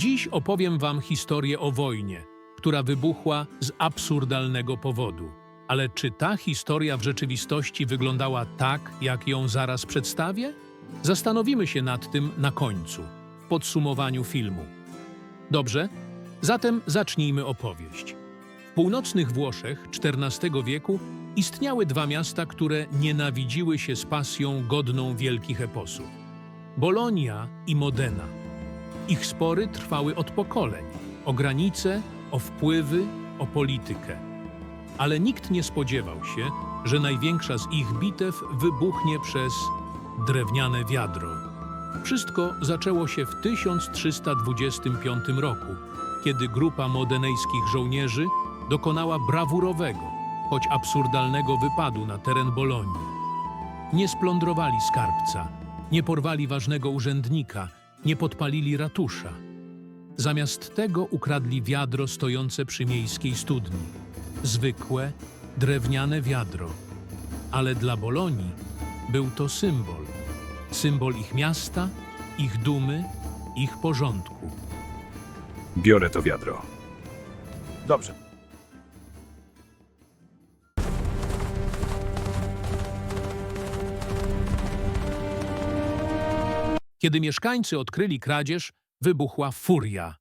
Dziś opowiem wam historię o wojnie, która wybuchła z absurdalnego powodu. Ale czy ta historia w rzeczywistości wyglądała tak, jak ją zaraz przedstawię? Zastanowimy się nad tym na końcu, w podsumowaniu filmu. Dobrze? Zatem zacznijmy opowieść. W północnych Włoszech XIV wieku istniały dwa miasta, które nienawidziły się z pasją godną wielkich eposów. Bolonia i Modena. Ich spory trwały od pokoleń, o granice, o wpływy, o politykę. Ale nikt nie spodziewał się, że największa z ich bitew wybuchnie przez drewniane wiadro. Wszystko zaczęło się w 1325 roku, kiedy grupa modenejskich żołnierzy dokonała brawurowego, choć absurdalnego wypadu na teren Bolonii. Nie splądrowali skarbca, nie porwali ważnego urzędnika, nie podpalili ratusza. Zamiast tego ukradli wiadro stojące przy miejskiej studni. Zwykłe, drewniane wiadro. Ale dla Bolonii był to symbol. Symbol ich miasta, ich dumy, ich porządku. Biorę to wiadro. Dobrze. Kiedy mieszkańcy odkryli kradzież, wybuchła furia.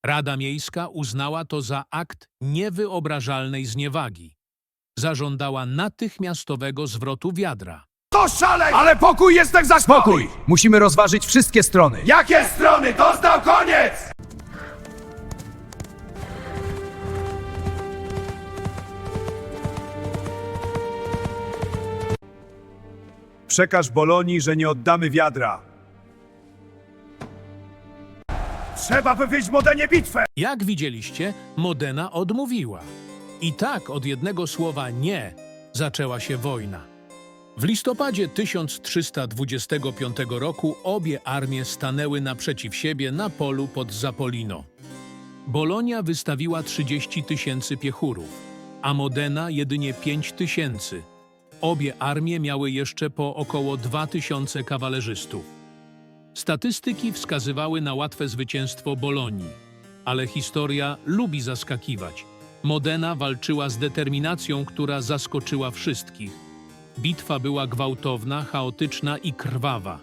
Rada Miejska uznała to za akt niewyobrażalnej zniewagi. Zażądała natychmiastowego zwrotu wiadra. To szalej! Ale pokój jest tak za Spokój! Musimy rozważyć wszystkie strony. Jakie strony? Dostał koniec! Przekaż Bolonii, że nie oddamy wiadra. Trzeba wywieźć w Modenie bitwę! Jak widzieliście, Modena odmówiła. I tak od jednego słowa nie zaczęła się wojna. W listopadzie 1325 roku obie armie stanęły naprzeciw siebie na polu pod Zapolino. Bolonia wystawiła 30 000 piechurów, a Modena jedynie 5 000. Obie armie miały jeszcze po około 2000 kawalerzystów. Statystyki wskazywały na łatwe zwycięstwo Bolonii, ale historia lubi zaskakiwać. Modena walczyła z determinacją, która zaskoczyła wszystkich. Bitwa była gwałtowna, chaotyczna i krwawa.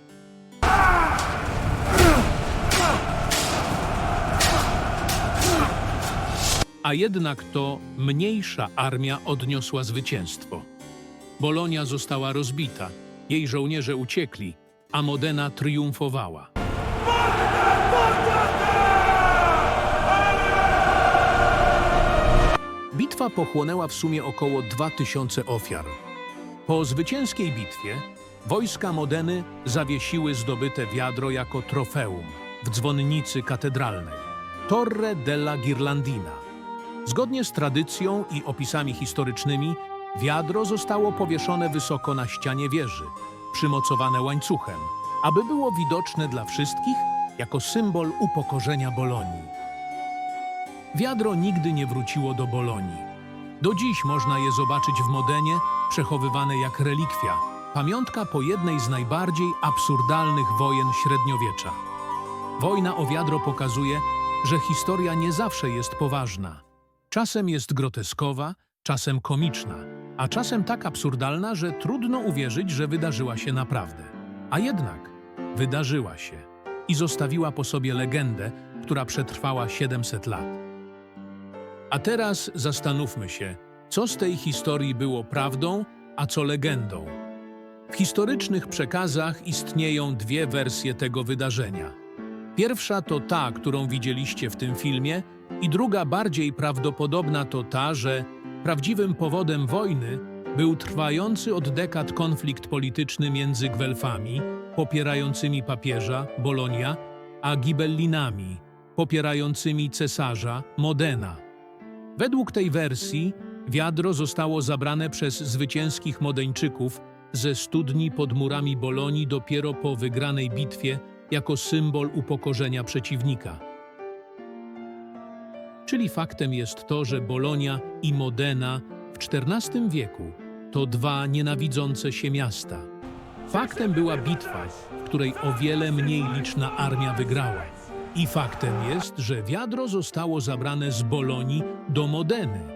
A jednak to mniejsza armia odniosła zwycięstwo. Bolonia została rozbita, jej żołnierze uciekli, a Modena triumfowała. Bitwa pochłonęła w sumie około 2000 ofiar. Po zwycięskiej bitwie wojska Modeny zawiesiły zdobyte wiadro jako trofeum w dzwonnicy katedralnej Torre della Ghirlandina. Zgodnie z tradycją i opisami historycznymi wiadro zostało powieszone wysoko na ścianie wieży, przymocowane łańcuchem, aby było widoczne dla wszystkich jako symbol upokorzenia Bolonii. Wiadro nigdy nie wróciło do Bolonii. Do dziś można je zobaczyć w Modenie, przechowywane jak relikwia, pamiątka po jednej z najbardziej absurdalnych wojen średniowiecza. Wojna o wiadro pokazuje, że historia nie zawsze jest poważna. Czasem jest groteskowa, czasem komiczna, a czasem tak absurdalna, że trudno uwierzyć, że wydarzyła się naprawdę. A jednak wydarzyła się i zostawiła po sobie legendę, która przetrwała 700 lat. A teraz zastanówmy się, co z tej historii było prawdą, a co legendą. W historycznych przekazach istnieją dwie wersje tego wydarzenia. Pierwsza to ta, którą widzieliście w tym filmie, i druga, bardziej prawdopodobna, to ta, że prawdziwym powodem wojny był trwający od dekad konflikt polityczny między Gwelfami, popierającymi papieża, Bolonia, a Gibellinami, popierającymi cesarza, Modena. Według tej wersji wiadro zostało zabrane przez zwycięskich Modeńczyków ze studni pod murami Bolonii dopiero po wygranej bitwie jako symbol upokorzenia przeciwnika. Czyli faktem jest to, że Bolonia i Modena w XIV wieku to dwa nienawidzące się miasta. Faktem była bitwa, w której o wiele mniej liczna armia wygrała. I faktem jest, że wiadro zostało zabrane z Bolonii do Modeny.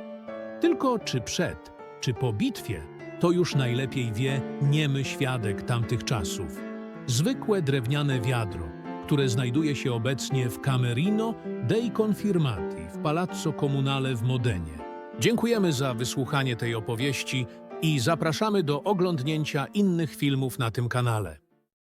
Tylko czy przed, czy po bitwie, to już najlepiej wie niemy świadek tamtych czasów. Zwykłe drewniane wiadro, które znajduje się obecnie w Camerino dei Confirmati w Palazzo Comunale w Modenie. Dziękujemy za wysłuchanie tej opowieści i zapraszamy do oglądnięcia innych filmów na tym kanale.